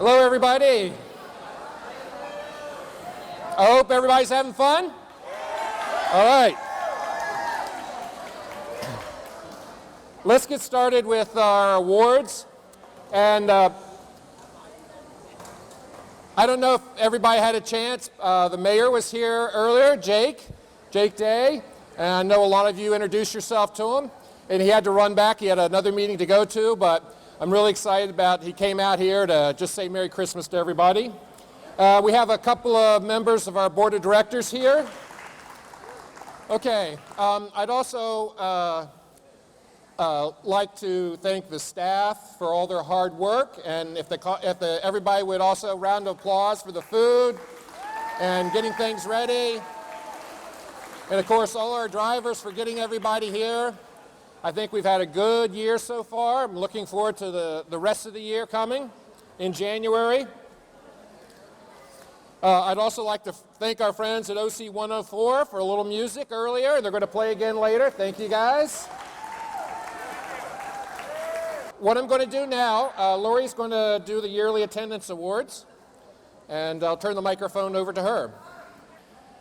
Hello, everybody. I hope everybody's having fun. All right. Let's get started with our awards. And I don't know if everybody had a chance. The mayor was here earlier, Jake Day. And I know a lot of you introduced yourself to him. And he had to run back. He had another meeting to go to. But I'm really excited about he came out here to just say Merry Christmas to everybody. We have a couple of members of our board of directors here. Okay. I'd also like to thank the staff for all their hard work, and if everybody would also round of applause for the food and getting things ready, and of course all our drivers for getting everybody here. I think we've had a good year so far. I'm looking forward to the rest of the year coming in January. I'd also like to thank our friends at OC 104 for a little music earlier, and they're going to play again later. Thank you, guys. What I'm going to do now, Lori's going to do the yearly attendance awards, and I'll turn the microphone over to her.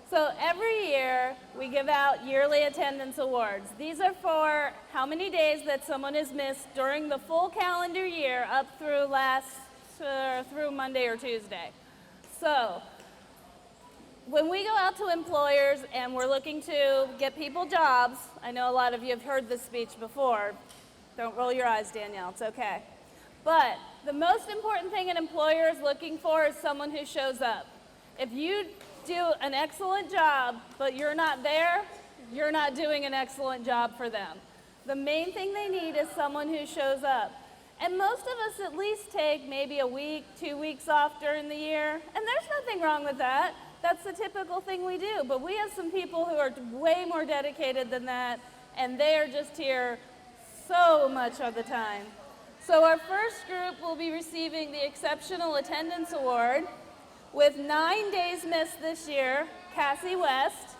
So every year we give out yearly attendance awards. These are for how many days that someone has missed during the full calendar year up through through Monday or Tuesday. So when we go out to employers and we're looking to get people jobs, I know a lot of you have heard this speech before. Don't roll your eyes, Danielle, it's okay. But the most important thing an employer is looking for is someone who shows up. If you do an excellent job, but you're not there, you're not doing an excellent job for them. The main thing they need is someone who shows up. And most of us at least take maybe a week, 2 weeks off during the year, and there's nothing wrong with that. That's the typical thing we do. But we have some people who are way more dedicated than that, and they are just here so much of the time. So our first group will be receiving the Exceptional Attendance Award with 9 days missed this year, Cassie West.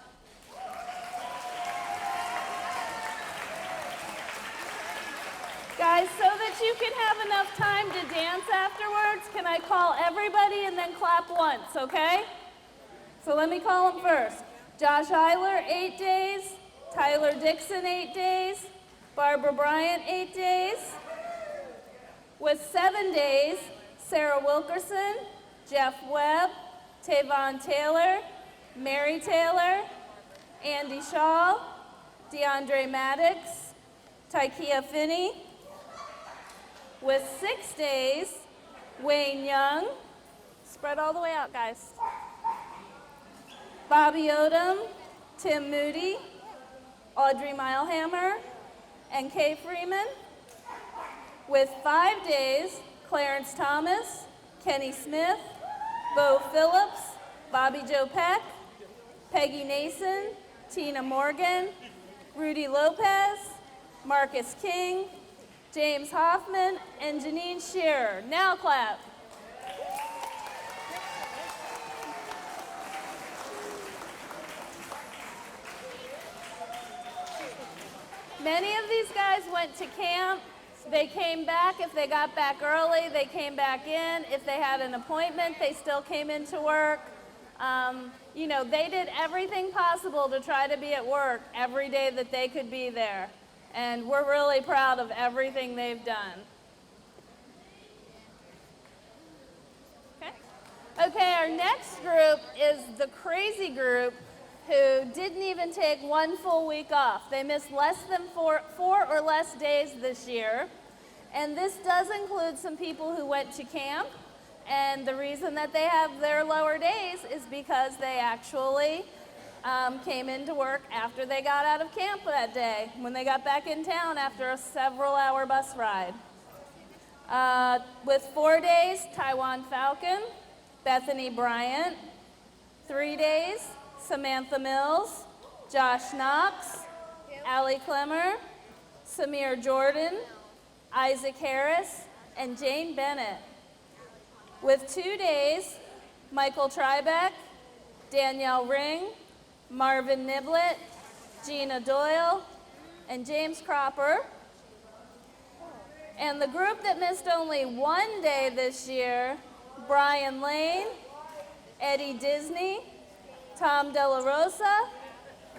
Guys, so that you can have enough time to dance afterwards, can I call everybody and then clap once, okay? So let me call them first. Josh Eiler, 8 days. Tyler Dixon, 8 days. Barbara Bryant, 8 days. With 7 days, Sarah Wilkerson, Jeff Webb, Tavon Taylor, Mary Taylor, Andy Shaw, DeAndre Maddox, Tykia Finney. With 6 days, Wayne Young. Spread all the way out, guys. Bobby Odom, Tim Moody, Audrey Milehammer, and Kay Freeman. With 5 days, Clarence Thomas, Kenny Smith, Bo Phillips, Bobby Joe Peck, Peggy Nason, Tina Morgan, Rudy Lopez, Marcus King, James Hoffman, and Janine Shearer. Now clap. Many of these guys went to camp. They came back. If they got back early, they came back in. If they had an appointment, they still came into work. You know, they did everything possible to try to be at work every day that they could be there. And we're really proud of everything they've done. Okay, our next group is the crazy group who didn't even take 1 full week off. They missed less than four or less days this year. And this does include some people who went to camp. And the reason that they have their lower days is because they actually came into work after they got out of camp that day, when they got back in town after a several-hour bus ride. With 4 days, Taiwan Falcon, Bethany Bryant. 3 days, Samantha Mills, Josh Knox, Allie Clemmer, Samir Jordan, Isaac Harris, and Jane Bennett. With 2 days, Michael Tribeck, Danielle Ring, Marvin Niblett, Gina Doyle, and James Cropper. And the group that missed only 1 day this year Brian Lane, Eddie Disney, Tom De La Rosa,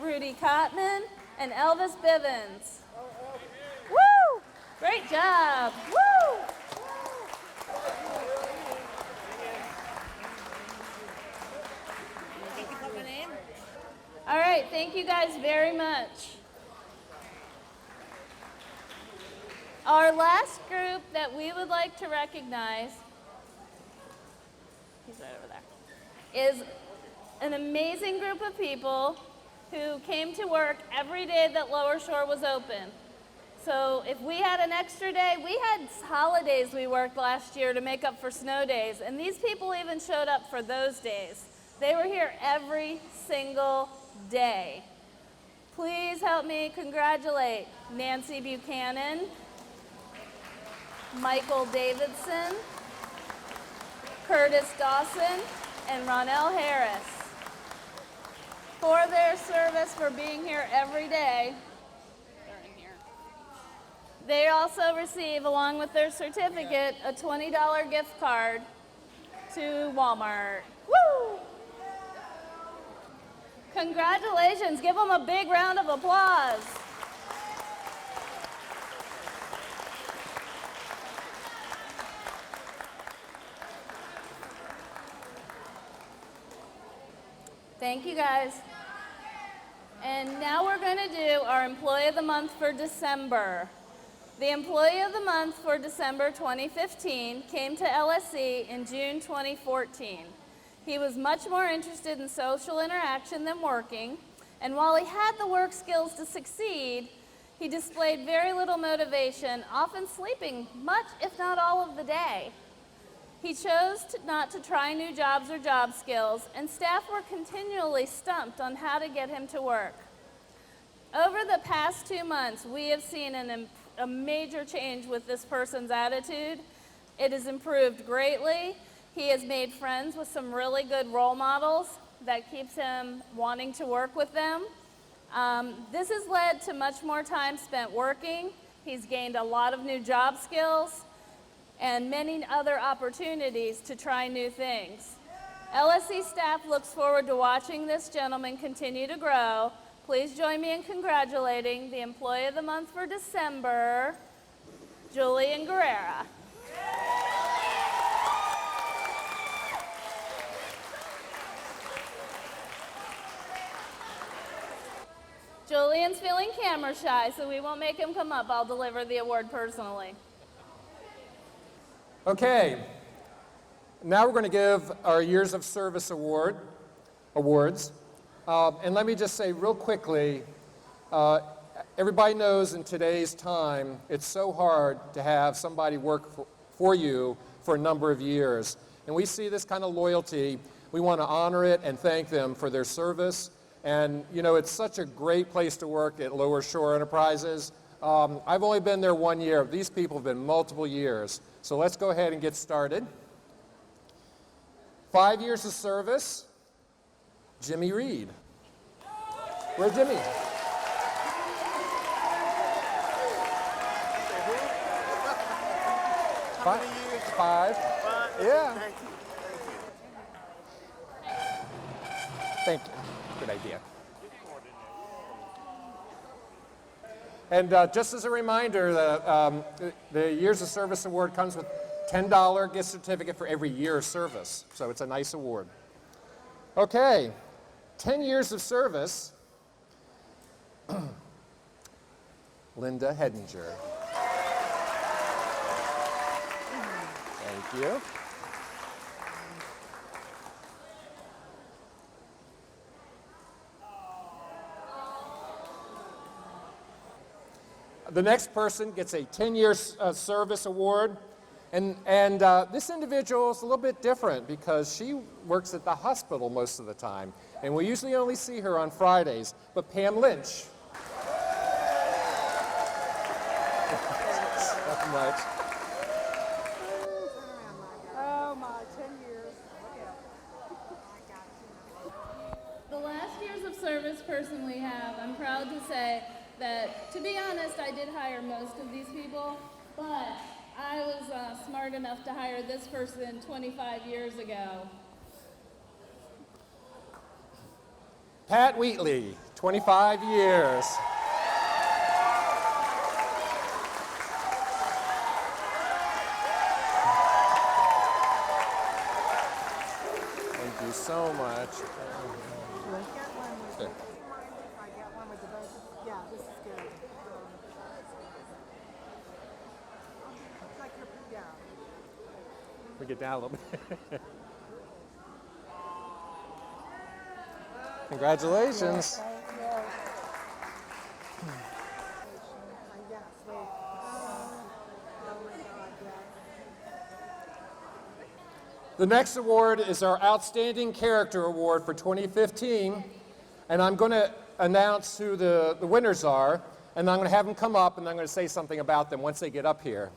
Rudy Cotman, and Elvis Bivens. Woo! Great job. Woo! All right, thank you guys very much. Our last group that we would like to recognize, he's right over there, is an amazing group of people who came to work every day that Lower Shore was open. So if we had an extra day, we had holidays we worked last year to make up for snow days, and these people even showed up for those days. They were here every single day. Please help me congratulate Nancy Buchanan, Michael Davidson, Curtis Dawson, and Ronell Harris for their service, for being here every day. They also receive, along with their certificate, a $20 gift card to Walmart. Woo! Congratulations. Give them a big round of applause. Thank you, guys. And now we're going to do our Employee of the Month for December. The Employee of the Month for December 2015 came to LSE in June 2014. He was much more interested in social interaction than working, and while he had the work skills to succeed, he displayed very little motivation, often sleeping much, if not all of the day. He chose not to try new jobs or job skills, and staff were continually stumped on how to get him to work. Over the past 2 months, we have seen a major change with this person's attitude. It has improved greatly. He has made friends with some really good role models that keeps him wanting to work with them. This has led to much more time spent working. He's gained a lot of new job skills and many other opportunities to try new things. LSE staff looks forward to watching this gentleman continue to grow. Please join me in congratulating the Employee of the Month for December, Julian Guerrera. Julian's feeling camera shy, so we won't make him come up. I'll deliver the award personally. Okay, now we're going to give our Years of Service awards. And let me just say real quickly, everybody knows in today's time, it's so hard to have somebody work for you for a number of years. And we see this kind of loyalty. We want to honor it and thank them for their service. And, you know, it's such a great place to work at Lower Shore Enterprises. I've only been there 1 year. These people have been multiple years. So let's go ahead and get started. 5 years of service, Jimmy Reed. Where's Jimmy? How many years? 5. Yeah. Thank you. Thank you. Good idea. And just as a reminder, the Years of Service Award comes with $10 gift certificate for every year of service. So it's a nice award. Okay, 10 years of service, Linda Hedinger. Thank you. The next person gets a 10-year service award. And this individual is a little bit different because she works at the hospital most of the time. And we usually only see her on Fridays. But Pam Lynch. Not much. Oh my, 10 years. The last years of service person we have, I'm proud to say that, to be honest, I did hire most of these people, but I was smart enough to hire this person 25 years ago. Pat Wheatley, 25 years. Thank you so much. There. I get one with the both. Yeah, this is good. Like your, yeah. We get down a little bit. Congratulations. Thank you. Yeah, sweet. Oh my God, yeah. The next award is our Outstanding Character Award for 2015, and I'm going to announce who the winners are, and I'm going to have them come up, and I'm going to say something about them once they get up here.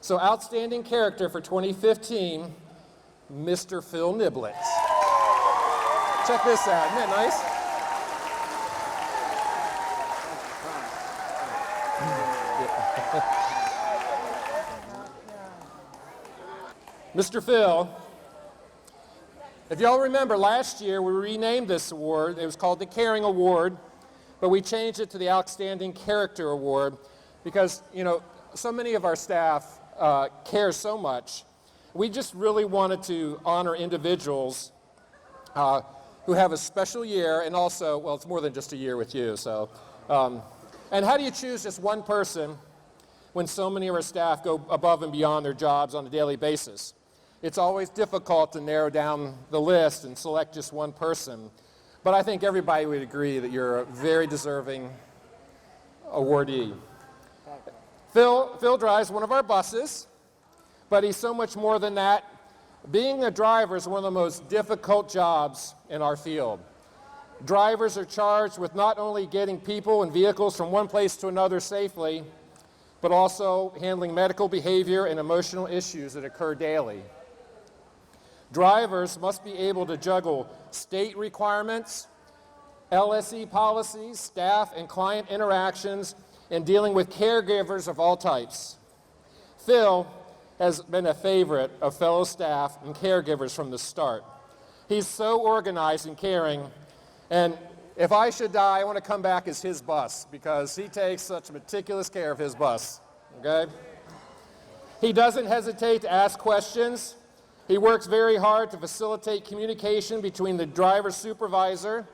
So, Outstanding Character for 2015, Mr. Phil Niblett. Check this out. Isn't that nice? Mr. Phil, if y'all remember last year we renamed this award. It was called the Caring Award, but we changed it to the Outstanding Character Award because, you know, so many of our staff care so much. We just really wanted to honor individuals who have a special year, and also, well, it's more than just a year with you. So, and how do you choose just one person when so many of our staff go above and beyond their jobs on a daily basis? It's always difficult to narrow down the list and select just one person. But I think everybody would agree that you're a very deserving awardee. Phil drives one of our buses, but he's so much more than that. Being a driver is one of the most difficult jobs in our field. Drivers are charged with not only getting people and vehicles from one place to another safely, but also handling medical behavior and emotional issues that occur daily. Drivers must be able to juggle state requirements, LSE policies, staff and client interactions, and dealing with caregivers of all types. Phil has been a favorite of fellow staff and caregivers from the start. He's so organized and caring, and if I should die, I want to come back as his bus because he takes such meticulous care of his bus, okay? He doesn't hesitate to ask questions. He works very hard to facilitate communication between the driver supervisor,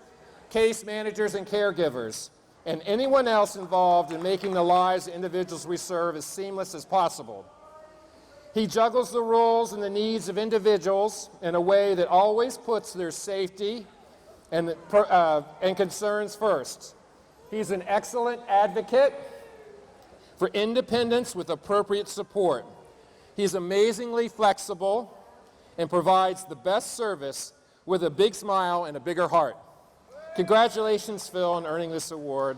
case managers, and caregivers, and anyone else involved in making the lives of individuals we serve as seamless as possible. He juggles the roles and the needs of individuals in a way that always puts their safety and concerns first. He's an excellent advocate for independence with appropriate support. He's amazingly flexible and provides the best service with a big smile and a bigger heart. Congratulations, Phil, on earning this award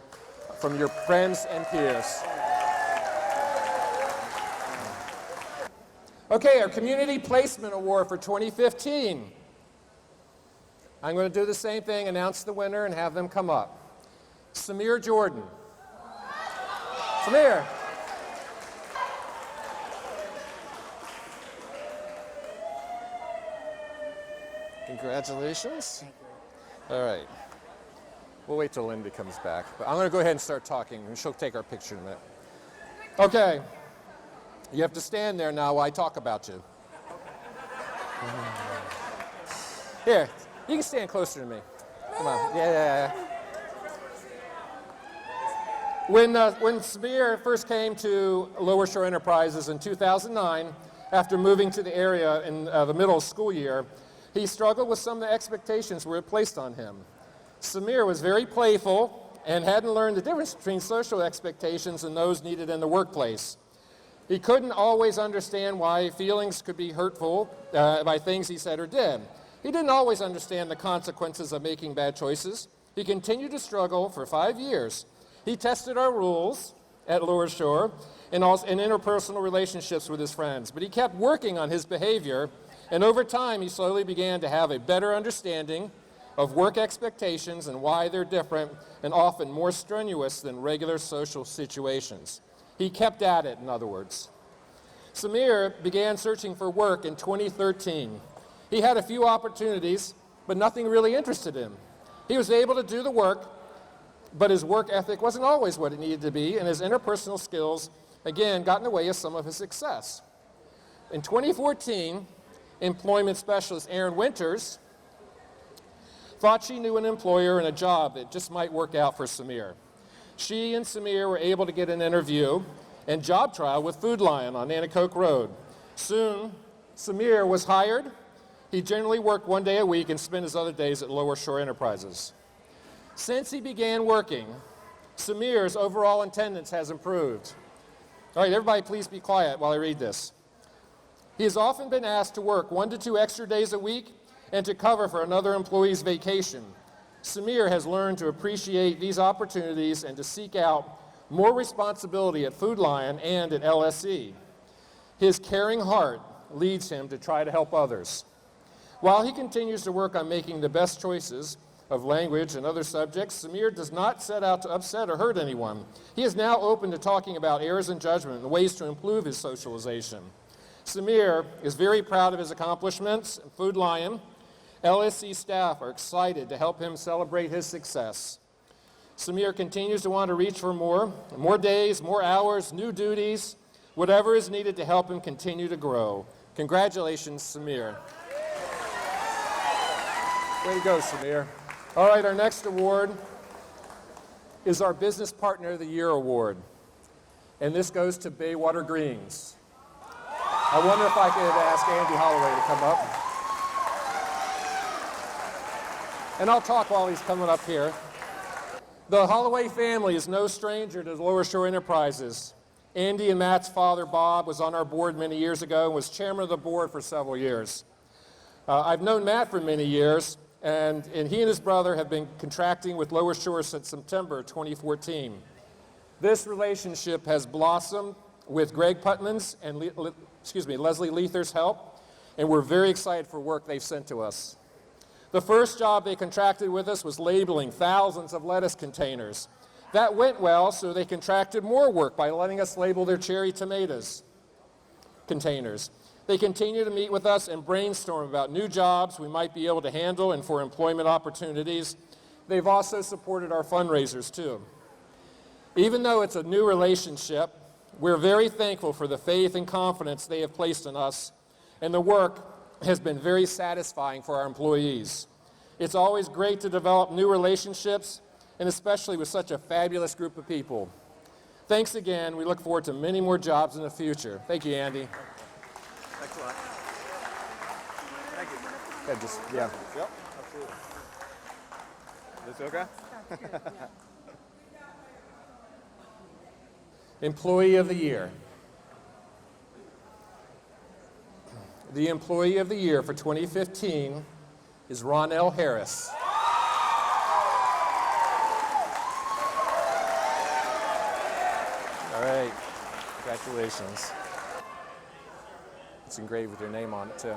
from your friends and peers. Okay, our Community Placement Award for 2015. I'm going to do the same thing, announce the winner, and have them come up. Samir Jordan. Samir. Congratulations. All right. We'll wait till Linda comes back. But I'm going to go ahead and start talking, and she'll take our picture in a minute. Okay. You have to stand there now while I talk about you. Here, you can stand closer to me. Come on. Yeah. When Samir first came to Lower Shore Enterprises in 2009, after moving to the area in the middle school year, he struggled with some of the expectations we were placed on him. Samir was very playful and hadn't learned the difference between social expectations and those needed in the workplace. He couldn't always understand why feelings could be hurtful by things he said or did. He didn't always understand the consequences of making bad choices. He continued to struggle for 5 years. He tested our rules at Lower Shore and also in interpersonal relationships with his friends, but he kept working on his behavior, and over time he slowly began to have a better understanding of work expectations and why they're different and often more strenuous than regular social situations. He kept at it, in other words. Samir began searching for work in 2013. He had a few opportunities, but nothing really interested him. He was able to do the work, but his work ethic wasn't always what it needed to be, and his interpersonal skills, again, got in the way of some of his success. In 2014, employment specialist Erin Winters thought she knew an employer and a job that just might work out for Samir. She and Samir were able to get an interview and job trial with Food Lion on Nanticoke Road. Soon, Samir was hired. He generally worked 1 day a week and spent his other days at Lower Shore Enterprises. Since he began working, Samir's overall attendance has improved. All right, everybody please be quiet while I read this. He has often been asked to work 1 to 2 extra days a week and to cover for another employee's vacation. Samir has learned to appreciate these opportunities and to seek out more responsibility at Food Lion and at LSE. His caring heart leads him to try to help others. While he continues to work on making the best choices of language and other subjects, Samir does not set out to upset or hurt anyone. He is now open to talking about errors in judgment and ways to improve his socialization. Samir is very proud of his accomplishments at Food Lion. LSE staff are excited to help him celebrate his success. Samir continues to want to reach for more days, more hours, new duties, whatever is needed to help him continue to grow. Congratulations, Samir. Way to go, Samir. All right, our next award is our Business Partner of the Year Award, and this goes to Baywater Greens. I wonder if I could ask Andy Holloway to come up. And I'll talk while he's coming up here. The Holloway family is no stranger to Lower Shore Enterprises. Andy and Matt's father, Bob, was on our board many years ago and was chairman of the board for several years. I've known Matt for many years, and he and his brother have been contracting with Lower Shore since September 2014. This relationship has blossomed with Greg Putman's and Leslie Lether's help, and we're very excited for work they've sent to us. The first job they contracted with us was labeling thousands of lettuce containers. That went well, so they contracted more work by letting us label their cherry tomatoes containers. They continue to meet with us and brainstorm about new jobs we might be able to handle and for employment opportunities. They've also supported our fundraisers too. Even though it's a new relationship, we're very thankful for the faith and confidence they have placed in us, and the work has been very satisfying for our employees. It's always great to develop new relationships, and especially with such a fabulous group of people. Thanks again. We look forward to many more jobs in the future. Thank you, Andy. Thanks a lot. Thank you. Yeah. Yep, absolutely. This okay? That's good, yeah. Employee of the Year. The Employee of the Year for 2015 is Ronell Harris. All right, congratulations. It's engraved with your name on it too.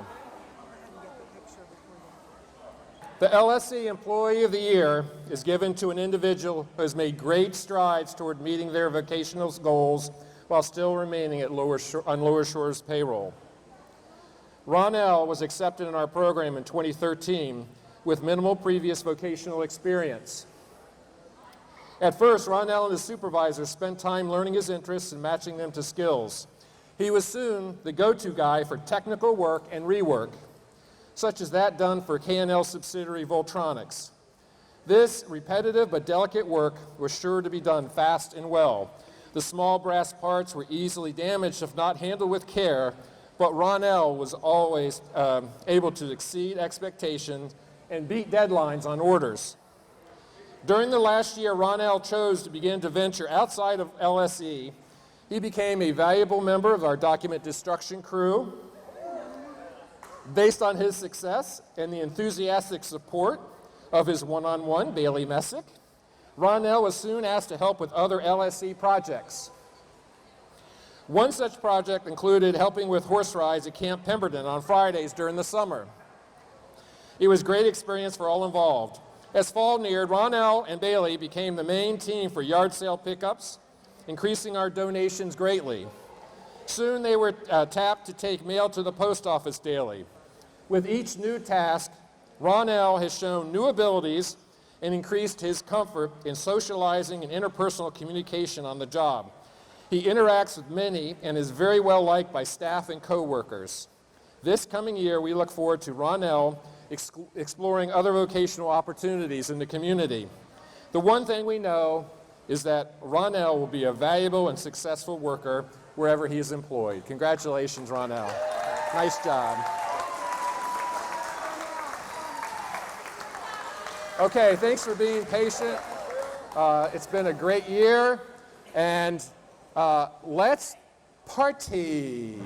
The LSE Employee of the Year is given to an individual who has made great strides toward meeting their vocational goals while still remaining on Lower Shore's payroll. Ronell was accepted in our program in 2013 with minimal previous vocational experience. At first, Ronell and his supervisor spent time learning his interests and matching them to skills. He was soon the go-to guy for technical work and rework, such as that done for K&L subsidiary Voltronics. This repetitive but delicate work was sure to be done fast and well. The small brass parts were easily damaged if not handled with care, but Ronell was always able to exceed expectations and beat deadlines on orders. During the last year, Ronell chose to begin to venture outside of LSE. He became a valuable member of our document destruction crew. Based on his success and the enthusiastic support of his one-on-one, Bailey Messick, Ronell was soon asked to help with other LSE projects. One such project included helping with horse rides at Camp Pemberton on Fridays during the summer. It was a great experience for all involved. As fall neared, Ronell and Bailey became the main team for yard sale pickups, increasing our donations greatly. Soon they were tapped to take mail to the post office daily. With each new task, Ronell has shown new abilities and increased his comfort in socializing and interpersonal communication on the job. He interacts with many and is very well liked by staff and coworkers. This coming year, we look forward to Ronell exploring other vocational opportunities in the community. The one thing we know is that Ronell will be a valuable and successful worker wherever he is employed. Congratulations, Ronell. Nice job. Okay, thanks for being patient. It's been a great year, and let's party.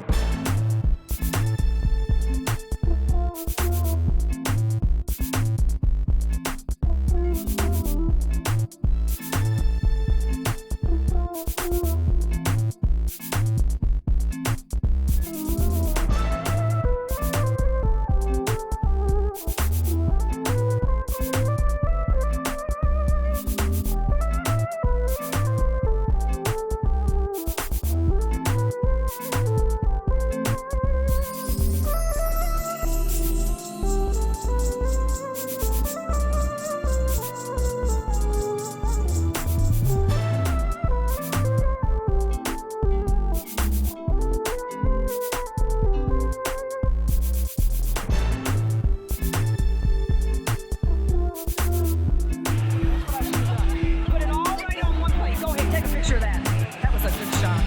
Put it all right on one plate. Go ahead, take a picture of that. That was a good shot.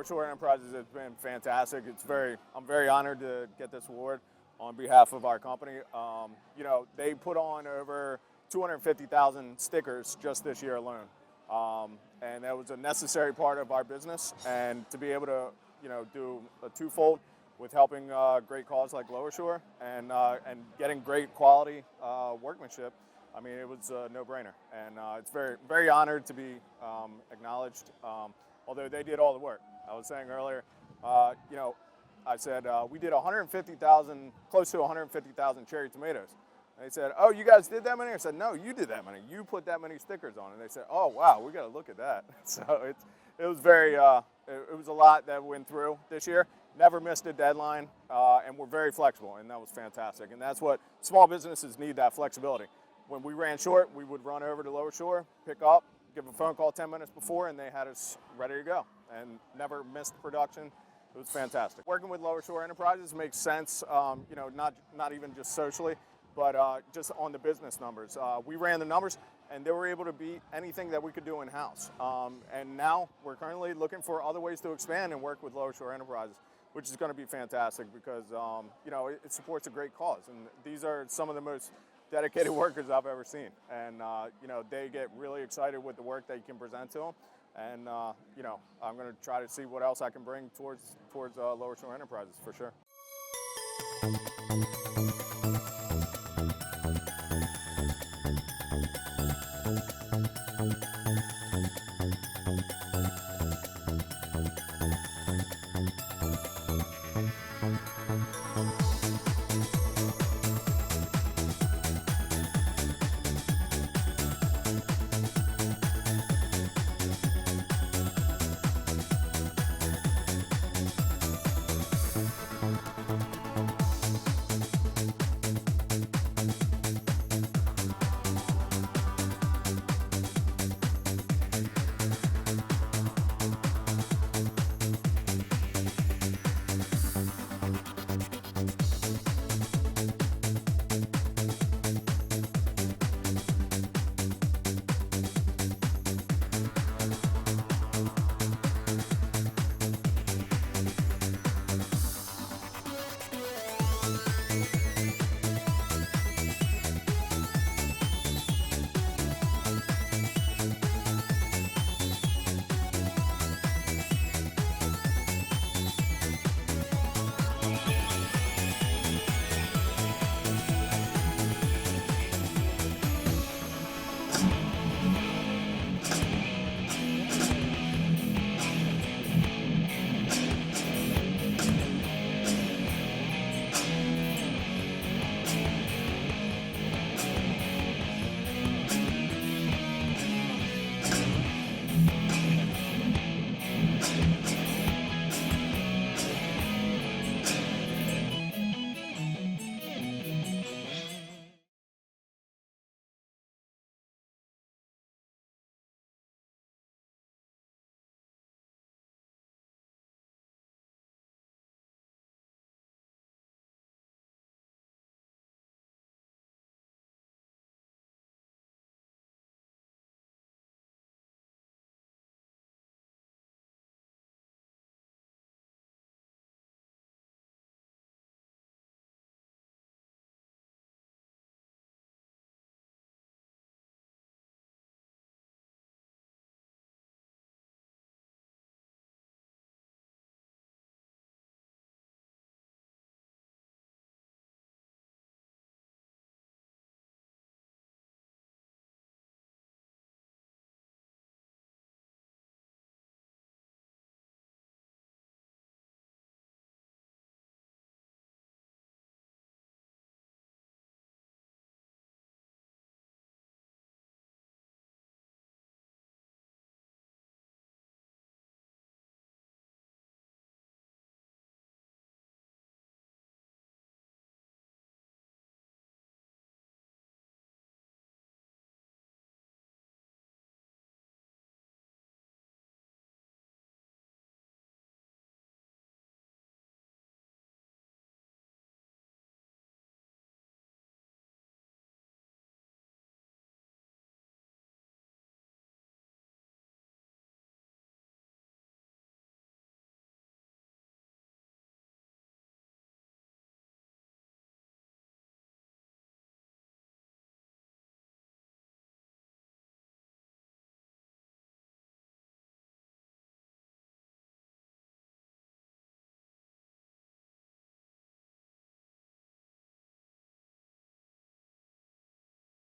Shore Enterprises has been fantastic. I'm very honored to get this award on behalf of our company. You know, they put on over 250,000 stickers just this year alone. And that was a necessary part of our business. And to be able to, you know, do a twofold with helping great cause like Lower Shore and getting great quality workmanship, I mean, it was a no-brainer. And it's very honored to be acknowledged, although they did all the work. I was saying earlier, you know, I said we did 150,000, close to 150,000 cherry tomatoes. And they said, "Oh, you guys did that many?" I said, "No, you did that many. You put that many stickers on." And they said, "Oh, wow, we got to look at that." So it was very, it was a lot that went through this year. Never missed a deadline, and we're very flexible, and that was fantastic. And that's what small businesses need, that flexibility. When we ran short, we would run over to Lower Shore, pick up, give a phone call 10 minutes before, and they had us ready to go, and never missed production. It was fantastic. Working with Lower Shore Enterprises makes sense, you know, not even just socially, but just on the business numbers. We ran the numbers, and they were able to beat anything that we could do in-house. And now we're currently looking for other ways to expand and work with Lower Shore Enterprises, which is going to be fantastic because, you know, it supports a great cause. And these are some of the most dedicated workers I've ever seen. And, you know, they get really excited with the work that you can present to them. And, you know, I'm going to try to see what else I can bring towards Lower Shore Enterprises for sure.